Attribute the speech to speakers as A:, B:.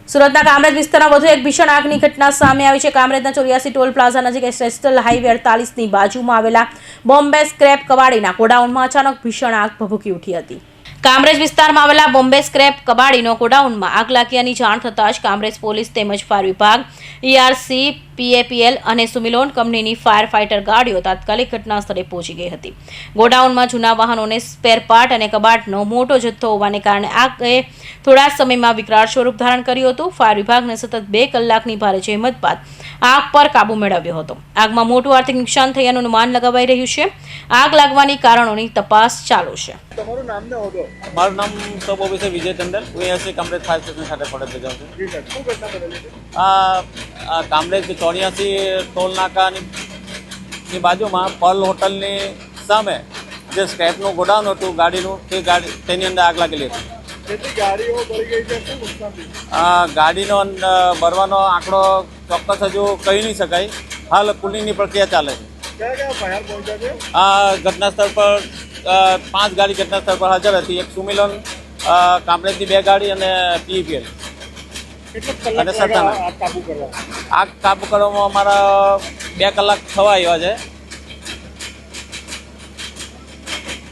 A: સુરતના કામરેજ વિસ્તારમાં વધુ એક ભીષણ આગની ઘટના સામે આવી છે। કામરેજના 84 ટોલ પ્લાઝા નજીક નેશનલ હાઈવે 48ની બાજુમાં આવેલા બોમ્બે સ્ક્રેપ કબાડીના ગોડાઉનમાં અચાનક ભીષણ આગ ભભૂકી ઉઠી હતી। કામરેજ વિસ્તારમાં આવેલા બોમ્બે સ્ક્રેપ કબાડીનો ગોડાઉનમાં આગ લાગ્યાની જાણ થતાં જ કામરેજ પોલીસ તેમજ ફાયર વિભાગ, ERC, PAPL અને સુમિલોન કંપનીની ફાયર ફાઇટર ગાડીઓ તાત્કાલિક ઘટના સ્થળે પહોંચી ગઈ હતી। ગોડાઉનમાં જૂના વાહનોને સ્પેર પાર્ટ અને કબાટનો મોટો જથ્થો હોવાને કારણે આગે થોડા સમયમાં વિકરાળ સ્વરૂપ ધારણ કર્યું હતું। ફાયર વિભાગને સતત 2 કલાકની ભારે જહેમત બાદ આગ પર કાબુ મેળવ્યો હતો। આગમાં મોટું આર્થિક નુકસાન થયાનું અનુમાન લગાવાઈ રહ્યું છે। આગ લાગવાની કારણોની તપાસ ચાલુ છે।
B: તમારું નામ ને હોદ્દો?
C: મારું નામ સબ ઓફિસર વિજય ટંડેલ, હું અહીંયાથી કામરેજ ફાયર સ્ટેશન ખાતે ફરજ બજાવું છું।
B: જી સર, શું ઘટના બનેલી છે?
C: કામરેજ 84 ટોલ નાકાની બાજુમાં પર્લ હોટલની સામે જે સ્ક્રેપનું ગોડાઉન હતું ગાડીનું, તેની અંદર આગ લાગેલી હતી।
B: કેટલી ગાડીઓ બળી ગઈ છે, શું નુકસાન થયું?
C: ગાડીનો બળવાનો આંકડો ચોક્કસ હજુ કહી નહીં શકાય। હાલ કુલિંગની પ્રક્રિયા ચાલે છે।
B: કયા કયા ફાયર પહોંચ્યા છે?
C: ઘટના સ્થળ પર 5 ગાડી ઘટના સ્થળ પર હાજર હતી। એક સુમિલોન કામરેજની 2 ગાડી અને PAPL।
B: કેટલા કલાક લાગ્યા આગ કાબુ કરવા?
C: આગ કાબુ કરવામાં અમારા 2 કલાક થવા આવ્યા છે।